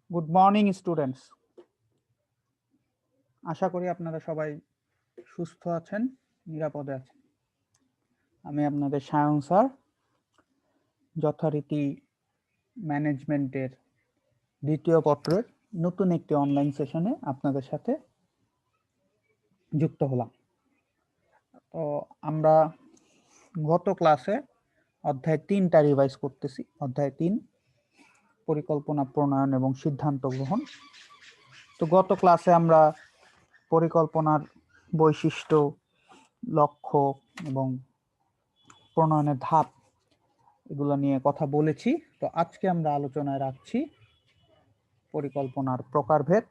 Good morning students. আশা করি আপনারা সবাই সুস্থ আছেন, নিরাপদে আছেন। আমি আপনাদের সায়ন স্যার, যথারীতি ম্যানেজমেন্টের দ্বিতীয় পত্রের নতুন একটি অনলাইন সেশনে আপনাদের সাথে যুক্ত হলাম। তো আমরা গত ক্লাসে অধ্যায় 3টা রিভাইজ করতেছি। অধ্যায় 3 পরিকল্পনা প্রণয়ন এবং সিদ্ধান্ত গ্রহণ। তো গত ক্লাসে আমরা পরিকল্পনার বৈশিষ্ট্য, লক্ষ্য এবং প্রণয়নের ধাপ এগুলো নিয়ে কথা বলেছি। তো আজকে আমরা আলোচনায় রাখছি পরিকল্পনার প্রকারভেদ,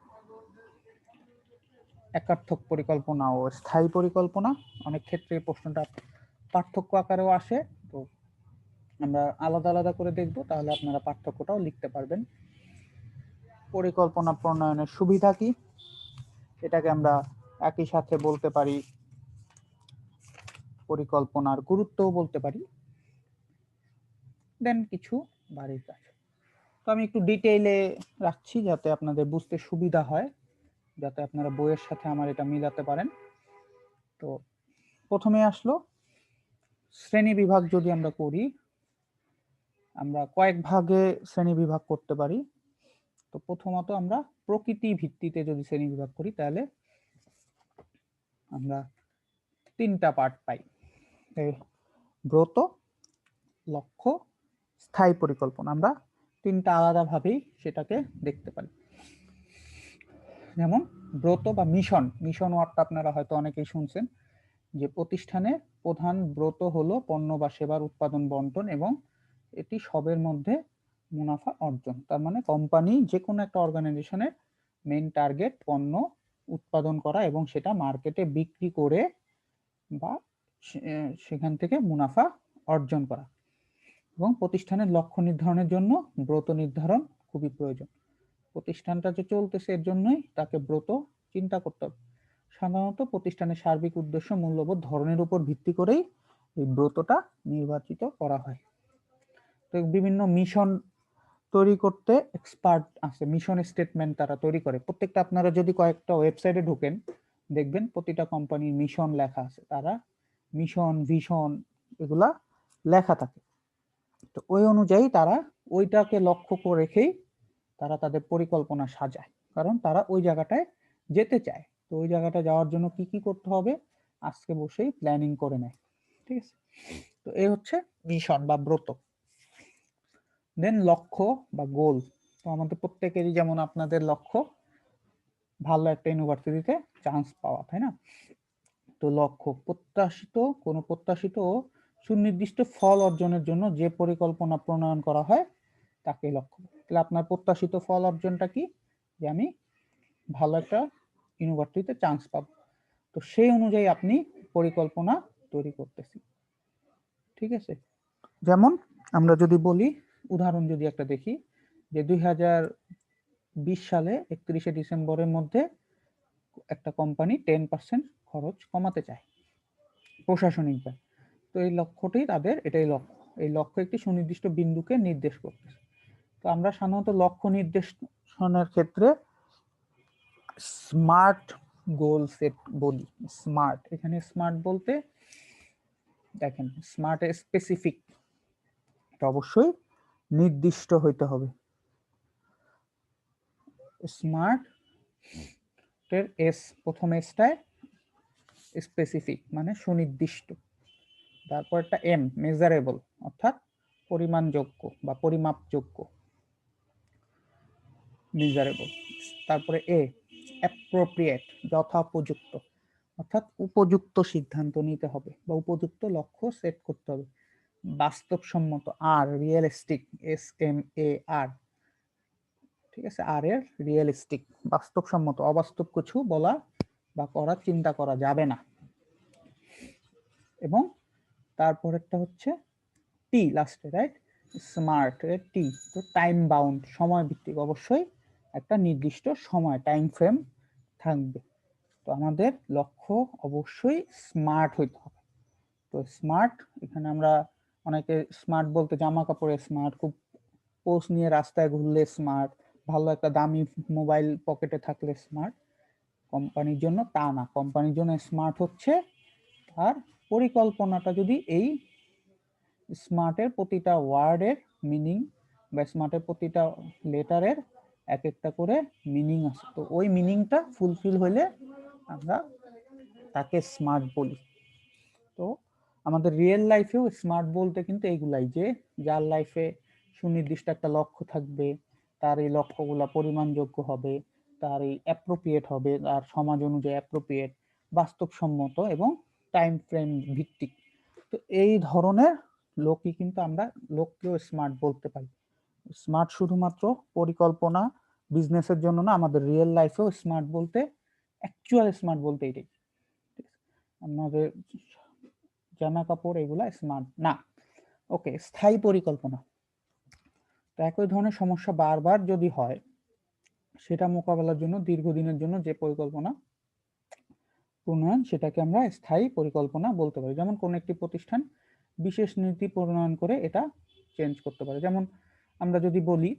একার্থক পরিকল্পনা ও স্থায়ী পরিকল্পনা। অনেক ক্ষেত্রে এই প্রশ্নটা পার্থক্য আকারেও আসে, তো আমরা আলাদা আলাদা করে দেখব, তাহলে আপনারা পার্থক্যটাও লিখতে পারবেন। পরিকল্পনা প্রণয়নের সুবিধা কি, এটাকে আমরা একই সাথে বলতে পারি পরিকল্পনার গুরুত্বও বলতে পারি। দেন কিছু বাড়ির কাজ। তো আমি একটু ডিটেইলে রাখছি যাতে আপনাদের বুঝতে সুবিধা হয়, যাতে আপনারা বইয়ের সাথে আমার এটা মিলাতে পারেন। তো প্রথমে আসলো শ্রেণী বিভাগ। যদি আমরা করি, আমরা কয়েক ভাগে শ্রেণী বিভাগ করতে পারি। তো প্রথমত আমরা প্রকৃতি ভিত্তিতে যদি শ্রেণী বিভাগ করি, তাহলে আমরা 3টা পার্ট পাই: ব্রত, লক্ষ্য, স্থায়ী পরিকল্পনা। আমরা 3টা আলাদা ভাবেই সেটাকে দেখতে পারি। যেমন ব্রত বা মিশন। মিশন ওয়ার্ডটা আপনারা হয়তো অনেকেই শুনছেন, যে প্রতিষ্ঠানের প্রধান ব্রত হলো পণ্য বা সেবার উৎপাদন, বন্টন এবং এটি সবের মধ্যে মুনাফা অর্জন। তার মানে কোম্পানি যে কোনো একটা অর্গানাইজেশনের মেইন টার্গেট পণ্য উৎপাদন করা এবং সেটা মার্কেটে বিক্রি করে বা সেখান থেকে মুনাফা অর্জন করা। এবং প্রতিষ্ঠানের লক্ষ্য নির্ধারণের জন্য ব্রত নির্ধারণ খুবই প্রয়োজন। প্রতিষ্ঠানটা যে চলতেছে এর জন্যই তাকে ব্রত চিন্তা করতে হবে। সাধারণত প্রতিষ্ঠানের সার্বিক উদ্দেশ্য, মূল্যবোধ, ধরনের উপর ভিত্তি করেই এই ব্রতটা নির্বাচিত করা হয়। তো বিভিন্ন মিশন তৈরি করতে এক্সপার্ট আছে, মিশন স্টেটমেন্ট তারা তৈরি করে। প্রত্যেকটা আপনারা যদি কয়েকটা ওয়েবসাইটে ঢোকেন, দেখবেন প্রতিটা কোম্পানির মিশন লেখা আছে, তারা মিশন, ভিশন এগুলা লেখা থাকে। তো ওই অনুযায়ী তারা ওইটাকে লক্ষ্য করে রেখেই তারা তাদের পরিকল্পনা সাজায়, কারণ তারা ওই জায়গাটায় যেতে চায়। তো ওই জায়গাটা যাওয়ার জন্য কি কি করতে হবে আজকে বসেই প্ল্যানিং করে নেয়। ঠিক আছে, তো এই হচ্ছে মিশন বা ব্রত। দেন লক্ষ্য বা গোল। তো আমাদের প্রত্যেকেরই, যেমন আপনাদের লক্ষ্য ভালো একটা ইউনিভার্সিটিতে চান্স পাওয়া, তাই না? তো লক্ষ্য প্রত্যাশিত ও সুনির্দিষ্ট ফল অর্জনের জন্য যে পরিকল্পনা প্রণয়ন করা হয় তাকে লক্ষ্য। তাহলে আপনার প্রত্যাশিত ফল অর্জনটা কি? যে আমি ভালো একটা ইউনিভার্সিটিতে চান্স পাবো। তো সেই অনুযায়ী আপনি পরিকল্পনা তৈরি করতেছি। ঠিক আছে, যেমন আমরা যদি বলি, উদাহরণ যদি একটা দেখি, যে 2020 সালে 31শে ডিসেম্বরের মধ্যে একটা কোম্পানি 10% খরচ কমাতে চায় প্রশাসনিক ব্যয়। তো এই লক্ষ্যটি তাদের, এটাই লক্ষ্য। এই লক্ষ্য একটি সুনির্দিষ্ট বিন্দুকে নির্দেশ করতেছে। তো আমরা সাধারণত লক্ষ্য নির্দেশনের ক্ষেত্রে স্মার্ট গোল সেট বলি। স্মার্ট, এখানে স্মার্ট বলতে দেখেন, স্মার্ট স্পেসিফিক, এটা অবশ্যই নির্দিষ্ট হইতে হবে। স্মার্ট এর এস, প্রথম এসটায় স্পেসিফিক মানে সুনির্দিষ্ট, তারপর একটা এম মেজারেবল অর্থাৎ পরিমাণযোগ্য বা পরিমাপযোগ্য, মেজারেবল। তারপরে এ অ্যাপ্রোপ্রিয়েট, যথোপযুক্ত, অর্থাৎ উপযুক্ত সিদ্ধান্ত নিতে হবে বা উপযুক্ত লক্ষ্য সেট করতে হবে। বাস্তবসম্মত, আর রিয়েলিস্টিক, SMAR, ঠিক আছে, আর এর রিয়েলিস্টিক, বাস্তবসম্মত, অবাস্তব কিছু বলা বা করার চিন্তা করা যাবে না। এবং তারপরেরটা হচ্ছে টি লাস্টে, রাইট, স্মার্ট এর টি। তো টাইম বাউন্ড, সময় ভিত্তিক, অবশ্যই একটা নির্দিষ্ট সময় টাইম ফ্রেম থাকবে। তো আমাদের লক্ষ্য অবশ্যই স্মার্ট হইতে হবে। তো স্মার্ট, এখানে আমরা অনেকে স্মার্ট বলতে জামা কাপড়ে স্মার্ট, খুব পোজ নিয়ে রাস্তায় ঘুরলে স্মার্ট, ভালো একটা দামি মোবাইল পকেটে থাকলে স্মার্ট, কোম্পানির জন্য তা না। কোম্পানির জন্য স্মার্ট হচ্ছে তার পরিকল্পনাটা যদি এই স্মার্টের প্রতিটা ওয়ার্ডের মিনিং বা স্মার্টের প্রতিটা লেটারের এক একটা করে মিনিং আছে, তো ওই মিনিংটা ফুলফিল হলে আমরা তাকে স্মার্ট বলি। তো আমাদের রিয়েল লাইফেও স্মার্ট বলতে কিন্তু এইগুলাই, যে যার লাইফে সুনির্দিষ্ট একটা লক্ষ্য থাকবে, তার এই লক্ষ্যগুলা পরিমাণযোগ্য হবে, তার এই অ্যাপ্রোপ্রিয়েট হবে, তার সমাজ অনুযায়ী অ্যাপ্রোপ্রিয়েট, বাস্তবসম্মত এবং টাইম ফ্রেম ভিত্তিক। তো এই ধরনের লোকই কিন্তু আমরা লোককেও স্মার্ট বলতে পারি। স্মার্ট শুধুমাত্র পরিকল্পনা বিজনেসের জন্য না, আমাদের রিয়েল লাইফেও স্মার্ট বলতে, অ্যাকচুয়াল স্মার্ট বলতে এটাই। আমাদের জামা কাপড় এগুলা স্মার্ট না। ওকে, স্থায়ী পরিকল্পনা। তো একই ধরনের সমস্যা বারবার যদি হয়, সেটা মোকাবেলার জন্য দীর্ঘদিনের জন্য যে পরিকল্পনা প্রণয়ন, সেটাকে আমরা স্থায়ী পরিকল্পনা বলতে পারি। যেমন কোন একটি প্রতিষ্ঠান বিশেষ নীতি প্রণয়ন করে এটা চেঞ্জ করতে পারে। যেমন আমরা যদি বলি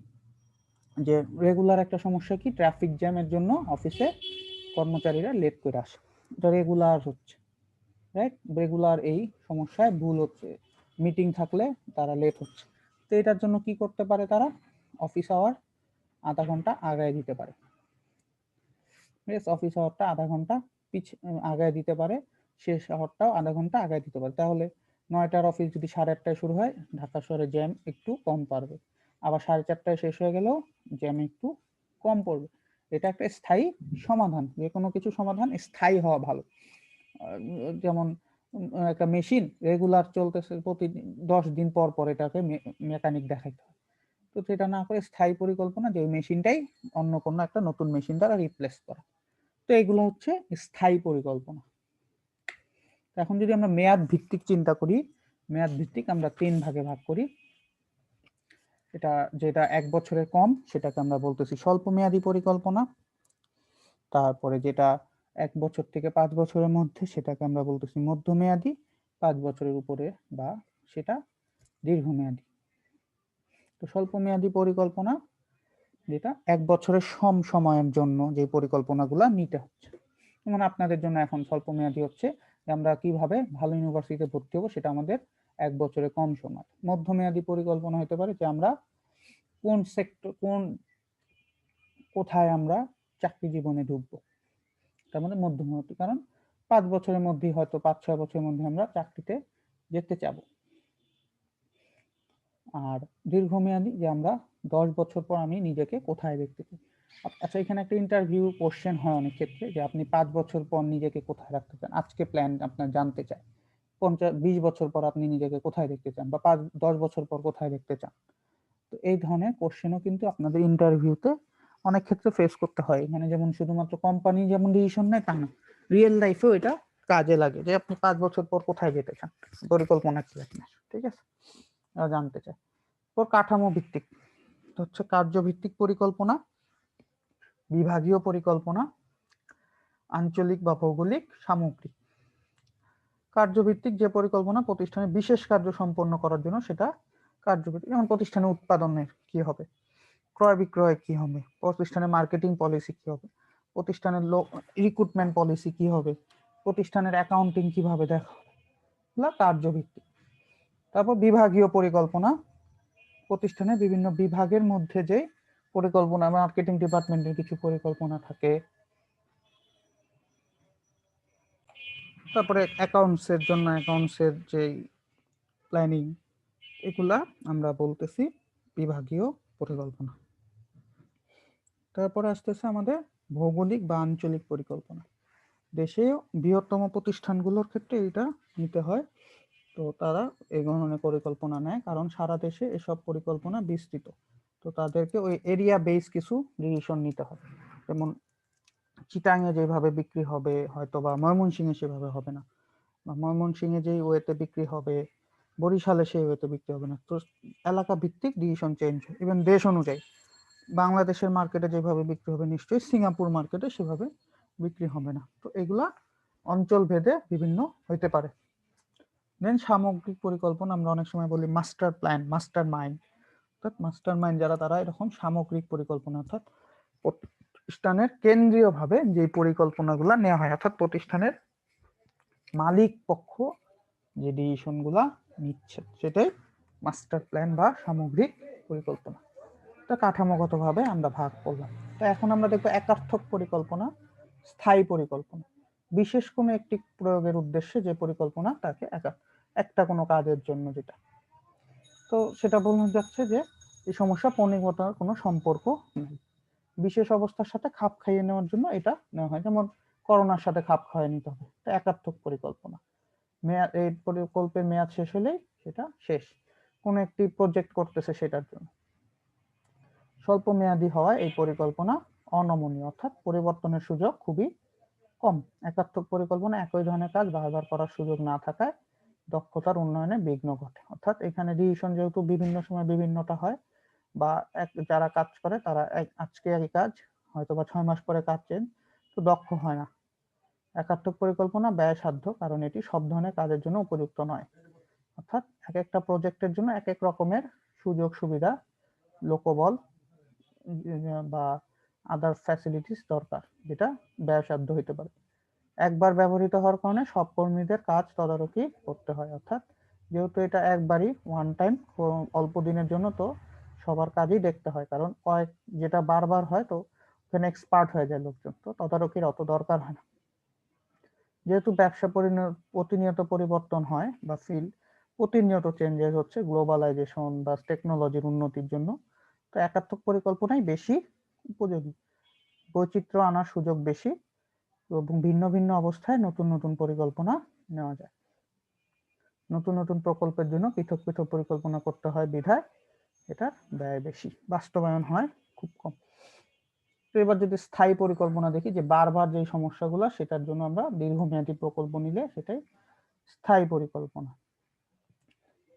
যে রেগুলার একটা সমস্যা কি, ট্রাফিক জ্যামের জন্য অফিসে কর্মচারীরা লেট করে আসে, এটা রেগুলার হচ্ছে, রাইট? রেগুলার এই সমস্যায় ভুল হচ্ছে, মিটিং থাকলে তারা লেট হচ্ছে। তো এটার জন্য কি করতে পারে, তারা অফিস আওয়ার আধা ঘন্টা আগায় দিতে পারে। অফিস আওয়ারটা আধা ঘন্টা আগায় দিতে পারে, শেষ আওয়ারটাও আধা ঘন্টা আগায় দিতে পারে। তাহলে 9টার অফিস যদি 8:30টায় শুরু হয়, ঢাকা শহরে জ্যাম একটু কম পড়বে। আবার 4:30টায় শেষ হয়ে গেলেও জ্যাম একটু কম পড়বে। এটা একটা স্থায়ী সমাধান। যে কোনো কিছু সমাধান স্থায়ী হওয়া ভালো। যেমন একটা মেশিন রেগুলার চলতেছে, প্রতিদিন 10 দিন পর পর এটাকে মেকানিক দেখাইতে হয়। তো সেটা না করে স্থায়ী পরিকল্পনা, যে ওই মেশিনটাই অন্য কোনো একটা নতুন মেশিন দ্বারা রিপ্লেস করা। তো এগুলো হচ্ছে স্থায়ী পরিকল্পনা। এখন যদি আমরা মেয়াদ ভিত্তিক চিন্তা করি, মেয়াদ ভিত্তিক আমরা 3 ভাগে ভাগ করি। এটা যেটা 1 বছরের কম সেটাকে আমরা বলতেছি স্বল্প মেয়াদী পরিকল্পনা। তারপরে যেটা 1 বছর থেকে 5 বছরের মধ্যে সেটাকে আমরা বলতেছি মধ্যমেয়াদী, 5 বছরের উপরে বা সেটা দীর্ঘমেয়াদী। তো স্বল্প মেয়াদী পরিকল্পনা যেটা 1 বছরের সময়ের জন্য যে পরিকল্পনাগুলো নিতে হচ্ছে। যেমন আপনাদের জন্য এখন স্বল্প মেয়াদী হচ্ছে যে আমরা কিভাবে ভালো ইউনিভার্সিটিতে ভর্তি হবো, সেটা আমাদের 1 বছরের কম সময়। মধ্যমেয়াদী পরিকল্পনা হতে পারে যে আমরা কোন সেক্টর, কোথায় আমরা চাকরি জীবনে ঢুকবো, তার মানে মধ্যমেয়াদী। কারণ 5 বছরের মধ্যেই, হয়তো 5-6 বছরের মধ্যে আমরা চাকরিতে যেতে চাবো। আর দীর্ঘমেয়াদী যে আমরা 10 বছর পর আমি নিজেকে কোথায় দেখতে চাই। আচ্ছা, এখানে একটা ইন্টারভিউ কোশ্চেন হয় অনেক ক্ষেত্রে যে আপনি 5 বছর পর নিজেকে কোথায় রাখতে চান, আজকে প্ল্যান আপনার জানতে চায়। 20 বছর পর আপনি নিজেকে কোথায় দেখতে চান, বা 10 বছর পর কোথায় দেখতে চান। তো এই ধরনের কোশ্চেনও কিন্তু আপনাদের ইন্টারভিউতে অনেক ক্ষেত্রে ফেস করতে হয়। মানে যেমন শুধুমাত্র কোম্পানি যেমন ডিসিশন নেয় তা না, রিয়েল লাইফেও এটা কাজে লাগে যে আপনি 5 বছর পর কোথায় যেতে চান, পরিকল্পনা কি আপনার, ঠিক আছে, জানতে চায়। কাঠামো ভিত্তিক হচ্ছে কার্যভিত্তিক পরিকল্পনা, বিভাগীয় পরিকল্পনা, আঞ্চলিক বা ভৌগোলিক, সামগ্রিক। কার্যভিত্তিক যে পরিকল্পনা প্রতিষ্ঠানের বিশেষ কার্য সম্পন্ন করার জন্য, সেটা কার্যভিত্তিক। যেমন প্রতিষ্ঠানের উৎপাদনের কি হবে, ক্রয় বিক্রয় কি হবে, প্রতিষ্ঠানের মার্কেটিং পলিসি কি হবে, প্রতিষ্ঠানের রিক্রুটমেন্ট পলিসি কি হবে, প্রতিষ্ঠানের অ্যাকাউন্টিং কিভাবে দেখা হবে, কার্যভিত্তিক। তারপর বিভাগীয় পরিকল্পনা, প্রতিষ্ঠানের বিভিন্ন বিভাগের মধ্যে যে পরিকল্পনা, মার্কেটিং ডিপার্টমেন্টের কিছু পরিকল্পনা থাকে, তারপরে অ্যাকাউন্টসের জন্য অ্যাকাউন্টসের যে প্ল্যানিং, এগুলা আমরা বলতেছি বিভাগীয় পরিকল্পনা। তারপরে আসতেছে আমাদের ভৌগোলিক বা আঞ্চলিক পরিকল্পনা। দেশে বৃহত্তম প্রতিষ্ঠানগুলোর ক্ষেত্রে এটা নিতে হয়। তো তারা এই ধরনের পরিকল্পনা নেয়, কারণ সারা দেশে এসব পরিকল্পনা বিস্তৃত। তো তাদেরকে ওই এরিয়া বেস কিছু ডিসিশন নিতে হবে। যেমন চিটাঙে যেভাবে বিক্রি হবে, হয়তো বা ময়মনসিংহে সেভাবে হবে না, বা ময়মনসিংহে যেই ওয়েতে বিক্রি হবে বরিশালে সেই ওয়েতে বিক্রি হবে না। তো এলাকা ভিত্তিক ডিসিশন চেঞ্জ হয়। ইভেন দেশ অনুযায়ী বাংলাদেশের মার্কেটে যেভাবে বিক্রি হবে, নিশ্চয়ই সিঙ্গাপুর মার্কেটে সেভাবে বিক্রি হবে না। তো এগুলা অঞ্চল ভেদে বিভিন্ন হইতে পারে। দেন সামগ্রিক পরিকল্পনা, আমরা অনেক সময় বলি মাস্টার প্ল্যান, মাস্টার মাইন্ড। অর্থাৎ মাস্টার মাইন্ড যারা, তারা এরকম সামগ্রিক পরিকল্পনা, অর্থাৎ প্রতিষ্ঠানের কেন্দ্রীয়ভাবে যে পরিকল্পনাগুলো নেওয়া হয়, অর্থাৎ প্রতিষ্ঠানের মালিক পক্ষ যে ডিসিশনগুলা নিচ্ছে সেটাই মাস্টার প্ল্যান বা সামগ্রিক পরিকল্পনা। তো কাঠামোগতভাবে আমরা ভাগ করলাম। তো এখন আমরা দেখবো একার্থক পরিকল্পনা, স্থায়ী পরিকল্পনা। বিশেষ কোনো একটি প্রয়োগের উদ্দেশ্যে যে পরিকল্পনা, তাকে একটা কোনো কাজের জন্য যেটা, তো সেটা বলা যাচ্ছে যে এই সমস্যা পরিণতার কোনো সম্পর্ক নেই, বিশেষ অবস্থার সাথে খাপ খাইয়ে নেওয়ার জন্য এটা নেওয়া হয়। যেমন করোনার সাথে খাপ খাইয়ে নিতে হবে, এটা একার্থক পরিকল্পনা। মেয়াদ, এই প্রকল্পের মেয়াদ শেষ হলেই সেটা শেষ, কোন একটি প্রজেক্ট করতেছে সেটার জন্য। স্বল্প মেয়াদী হওয়ায় এই পরিকল্পনা অনমনীয়, অর্থাৎ পরিবর্তনের সুযোগ খুবই কম। একার্থক পরিকল্পনা একই ধরনের কাজ বারবার করার সুযোগ না থাকায় দক্ষতার উন্নয়নে বিঘ্ন ঘটে। অর্থাৎ এখানে ডিসিশন যেহেতু বিভিন্ন সময় বিভিন্নটা হয়, বা যারা কাজ করে তারা আজকে একই কাজ হয়তো বা 6 মাস পরে কাজ চেঞ্জ, তো দক্ষ হয় না। একার্থক পরিকল্পনা ব্যয়সাধ্য, কারণ এটি সব ধরনের কাজের জন্য উপযুক্ত নয়। অর্থাৎ এক একটা প্রজেক্টের জন্য এক এক রকমের সুযোগ সুবিধা, লোকবল বা আদার ফ্যাসিলিটিস দরকার, যেটা ব্যয়সাধ্য হইতে পারে। একবার ব্যবহৃত হওয়ার কারণে সব কর্মীদের কাজ তদারকি করতে হয়। অর্থাৎ যেহেতু এটা একবারই ওয়ান টাইম, অল্প দিনের জন্য, তো সবার কাজই দেখতে হয়, কারণ যেটা বারবার হয় তো ওখানে এক্সপার্ট হয়ে যায় লোকজন, তো তদারকির অত দরকার হয় না। যেহেতু ব্যবসা প্রতিনিয়ত পরিবর্তন হয় বা ফিল্ড প্রতিনিয়ত চেঞ্জেস হচ্ছে গ্লোবালাইজেশন বা টেকনোলজির উন্নতির জন্য, তো একাত্মক পরিকল্পনাই বেশি উপযোগী। বৈচিত্র্য আনার সুযোগ বেশি এবং ভিন্ন ভিন্ন অবস্থায় নতুন নতুন পরিকল্পনা নেওয়া যায়। নতুন নতুন প্রকল্পের জন্য পৃথক পৃথক পরিকল্পনা করতে হয় বিধায় এটার ব্যয় বেশি, বাস্তবায়ন হয় খুব কম। তো এবার যদি স্থায়ী পরিকল্পনা দেখি, যে বারবার যে সমস্যাগুলো, সেটার জন্য আমরা দীর্ঘমেয়াদী প্রকল্প নিলে সেটাই স্থায়ী পরিকল্পনা।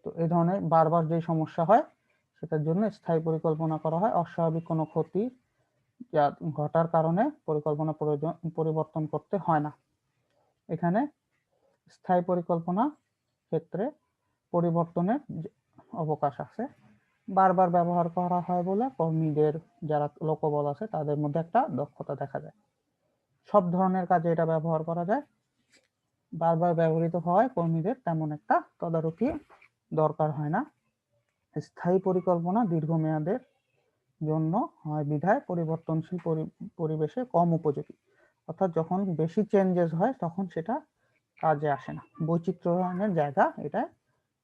তো এই ধরনের বারবার যে সমস্যা হয় সেটার জন্য স্থায়ী পরিকল্পনা করা হয়। অস্বাভাবিক কোনো ক্ষতি যা ঘটার কারণে পরিকল্পনা পরিবর্তন করতে হয় না। এখানে স্থায়ী পরিকল্পনা ক্ষেত্রে পরিবর্তনের অবকাশ আছে। বারবার ব্যবহার করা হয় বলে কর্মীদের যারা লোকবল আছে তাদের মধ্যে একটা দক্ষতা দেখা যায়। সব ধরনের কাজে এটা ব্যবহার করা যায়। বারবার ব্যবহৃত হওয়ায় কর্মীদের তেমন একটা তদারকি দরকার হয় না। স্থায়ী পরিকল্পনা দীর্ঘমেয়াদের জন্য হয় বিধায় পরিবর্তনশীল পরিবেশে কম উপযোগী। অর্থাৎ যখন বেশি চেঞ্জেস হয় তখন সেটা কাজে আসে না। বৈচিত্র্যের জায়গা এটা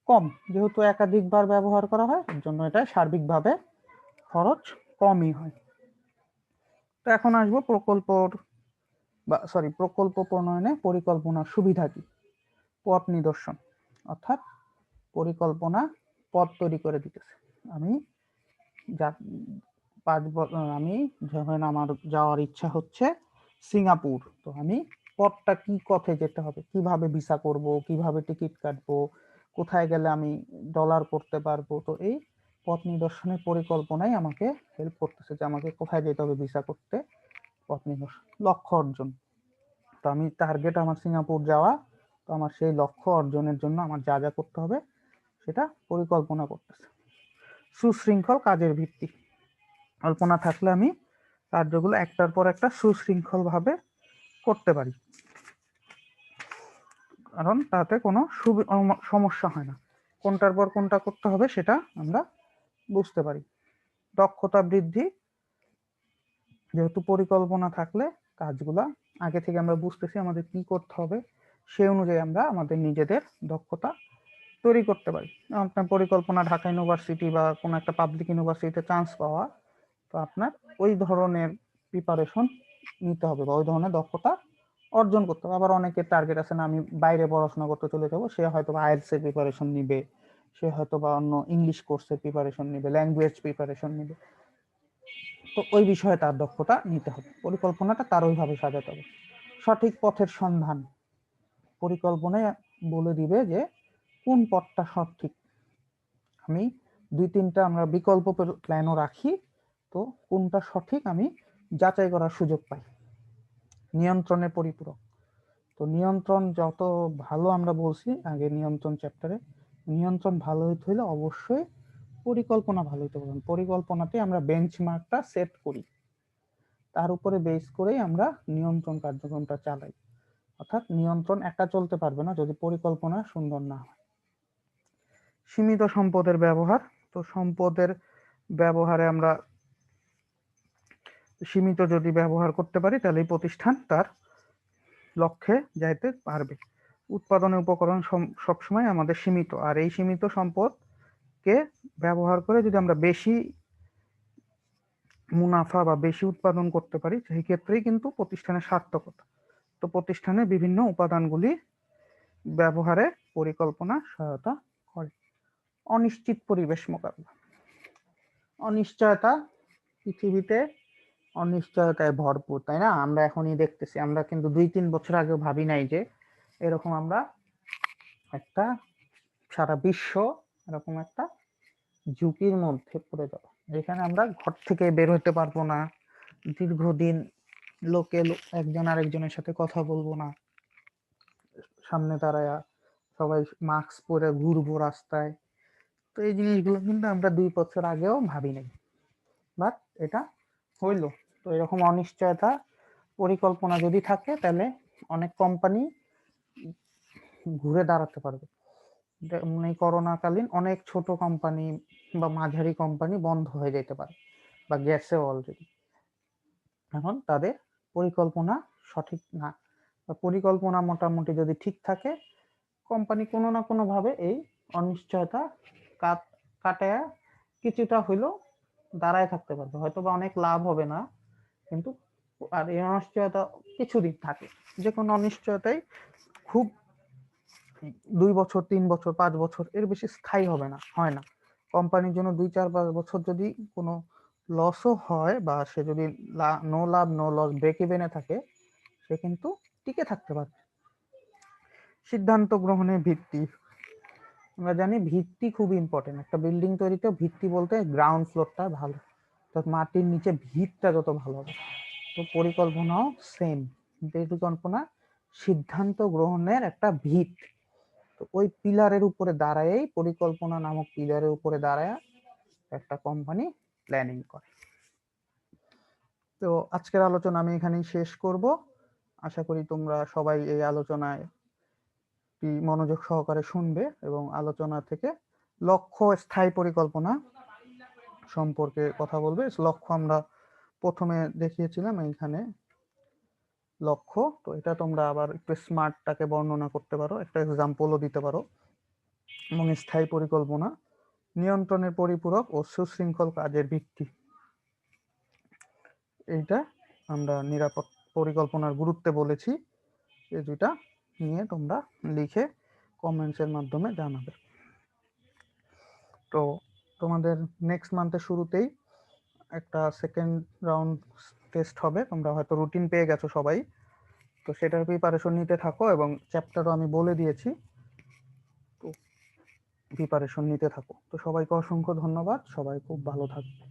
কম, যেহেতু একাধিকবার ব্যবহার করা হয় এর জন্য এটা সার্বিকভাবে খরচ কমই হয়। তো এখন আসবো প্রকল্প প্রণয়নে পরিকল্পনার সুবিধা কি। পথ নিদর্শন, অর্থাৎ পরিকল্পনা পথ তৈরি করে দিতেছে। আমি যখন আমার যাওয়ার ইচ্ছা হচ্ছে সিঙ্গাপুর, তো আমি পথটা কি পথে যেতে হবে, কিভাবে ভিসা করব, কিভাবে টিকিট কাটবো, কোথায় গেলে আমি ডলার করতে পারবো, তো এই পথ নিদর্শনের পরিকল্পনাই আমাকে হেল্প করতেছে যে আমাকে কোথায় যেতে হবে ভিসা করতে। পথ নিদর্শন লক্ষ্য অর্জন, তো আমি টার্গেট আমার সিঙ্গাপুর যাওয়া, তো আমার সেই লক্ষ্য অর্জনের জন্য আমার যা যা করতে হবে সেটা পরিকল্পনা করতেছে। সুশৃঙ্খল কাজের ভিত্তি, কল্পনা থাকলে আমি কার্যগুলো একটার পর একটা সুশৃঙ্খল ভাবে করতে পারি, কারণ তাতে কোনো সমস্যা হয় না, কোনটার পর কোনটা করতে হবে সেটা আমরা বুঝতে পারি। দক্ষতা বৃদ্ধি, যেহেতু পরিকল্পনা থাকলে কাজগুলা আগে থেকে আমরা বুঝতেছি আমাদের কি করতে হবে, সেই অনুযায়ী আমরা আমাদের নিজেদের দক্ষতা তৈরি করতে পারি। আপনার পরিকল্পনা ঢাকা ইউনিভার্সিটি বা কোনো একটা পাবলিক ইউনিভার্সিটিতে চান্স পাওয়া, তো আপনার ওই ধরনের প্রিপারেশন নিতে হবে বা ওই ধরনের দক্ষতা অর্জন করতে হবে। আবার অনেকের টার্গেট আছে না, আমি বাইরে পড়াশোনা করতে চলে যাবো, সে হয়তো বা আইএলটিএস এর প্রিপারেশন নিবে, সে হয়তো বা অন্য ইংলিশ কোর্সের প্রিপারেশন নিবে, ল্যাঙ্গুয়েজ প্রিপারেশন নিবে, তো ওই বিষয়ে তার দক্ষতা নিতে হবে। পরিকল্পনাটা তার ওইভাবে সাজাতে হবে। সঠিক পথের সন্ধান, পরিকল্পনায় বলে দিবে যে কোন পথটা সঠিক। আমি 2-3টা আমরা বিকল্প প্ল্যানও রাখি, তো কোনটা সঠিক আমি যাচাই করার সুযোগ পাই। নিয়ন্ত্রণের পরিপূরক, তো নিয়ন্ত্রণ যত ভালো, আমরা বলছি আগে নিয়ন্ত্রণ চ্যাপ্টারে, নিয়ন্ত্রণ ভালো হইতে হলে অবশ্যই পরিকল্পনা ভালো হতে পারবেন। পরিকল্পনাতে আমরা বেঞ্চমার্কটা সেট করি, তার উপরে বেস করেই আমরা নিয়ন্ত্রণ কার্যক্রমটা চালাই। অর্থাৎ নিয়ন্ত্রণ একা চলতে পারবে না যদি পরিকল্পনা সুন্দর না হয়। সীমিত সম্পদের ব্যবহার, তো সম্পদের ব্যবহারে আমরা সীমিত যদি ব্যবহার করতে পারি তাহলে প্রতিষ্ঠান তার লক্ষ্যে যাইতে পারবে। উৎপাদনের উপকরণ সবসময় আমাদের সীমিত, আর এই সীমিত সম্পদকে ব্যবহার করে যদি আমরা বেশি মুনাফা বা বেশি উৎপাদন করতে পারি সেই ক্ষেত্রেই কিন্তু প্রতিষ্ঠানের সার্থকতা। তো প্রতিষ্ঠানের বিভিন্ন উপাদানগুলি ব্যবহারে পরিকল্পনা সহায়তা করে। অনিশ্চিত পরিবেশ মোকাবিলা। অনিশ্চয়তা, পৃথিবীতে অনিশ্চয়তায় ভরপুর, তাই না? আমরা এখনই দেখতেছি, আমরা কিন্তু 2-3 বছর আগেও ভাবি নাই যে এরকম আমরা একটা সারা বিশ্ব এরকম একটা ঝুঁকির মধ্যে পড়ে যাব, যেখানে আমরা ঘর থেকে বের হতে পারবো না, দীর্ঘদিন একজন আরেকজনের সাথে কথা বলবো না, সামনে দাঁড়ায়া সবাই মাস্ক পরে ঘুরবো রাস্তায়। তো এই জিনিসগুলো কিন্তু আমরা 2 বছর আগেও ভাবি নাই, বাট এটা হইলো। তো এরকম অনিশ্চয়তা পরিকল্পনা যদি থাকে তাহলে অনেক কোম্পানি ঘুরে দাঁড়াতে পারবে। যেমন এই করোনাকালীন অনেক ছোট কোম্পানি বা মাঝারি কোম্পানি বন্ধ হয়ে যেতে পারে বা গেছেও অলরেডি। এখন তাদের পরিকল্পনা সঠিক না, বা পরিকল্পনা মোটামুটি যদি ঠিক থাকে, কোম্পানি কোনো না কোনো ভাবে এই অনিশ্চয়তা কাটায়া কিছুটা হইলেও দাঁড়ায় থাকতে পারবে। হয়তো বা অনেক লাভ হবে না, কিন্তু আর এই অনিশ্চয়তা কিছুদিন থাকে। যে কোনো অনিশ্চয়তাই খুব 2 বছর 3 বছর 5 বছর এর বেশি স্থায়ী হবে না, হয় না। কোম্পানির জন্য 2-4-5 বছর যদি কোনো লসও হয় বা সে যদি নো লাভ নো লস ব্রেক ইভেনে থাকে, সে কিন্তু টিকে থাকতে পারবে। সিদ্ধান্ত গ্রহণের ভিত্তি, আমরা জানি ভিত্তি খুব ইম্পর্টেন্ট। একটা বিল্ডিং তৈরিতে ভিত্তি বলতে গ্রাউন্ড ফ্লোরটা ভালো, অর্থাৎ মাটির নিচে ভিতটা যত ভালো হবে। তো পরিকল্পনাও সেম, পরিকল্পনা সিদ্ধান্ত গ্রহণের একটা ভিত। তো ওই পিলারের উপরে দাঁড়ায়েই, পরিকল্পনা নামক পিলারের উপরে দাঁড়ায় একটা কোম্পানি প্ল্যানিং করে। তো আজকের আলোচনা আমি এখানেই শেষ করব। আশা করি তোমরা সবাই এই আলোচনায় মনোযোগ সহকারে শুনবে এবং আলোচনা থেকে লক্ষ্য স্থায়ী পরিকল্পনা সম্পর্কে কথা বলবে। লক্ষ্য আমরা প্রথমে দেখিয়েছিলাম এইখানে লক্ষ্য, তো এটা তোমরা আবার একটু স্মার্টটাকে বর্ণনা করতে পারো, একটা এক্সাম্পলও দিতে পারো। এবং স্থায়ী পরিকল্পনা নিয়ন্ত্রণের পরিপূরক ও সুশৃঙ্খল কাজের ভিত্তি। এইটা আমরা নিরাপদ পরিকল্পনার গুরুত্বে বলেছি। এই দুইটা নিয়ে তোমরা লিখে কমেন্টসের মাধ্যমে জানাবে। তো তোমাদের নেক্সট মান্থের শুরুতেই একটা সেকেন্ড রাউন্ড টেস্ট হবে, তোমরা হয়তো রুটিন পেয়ে গেছো সবাই, তো সেটার প্রিপারেশন নিতে থাকো এবং চ্যাপ্টারও আমি বলে দিয়েছি, তো প্রিপারেশন নিতে থাকো। তো সবাইকে অসংখ্য ধন্যবাদ, সবাই খুব ভালো থাকবে।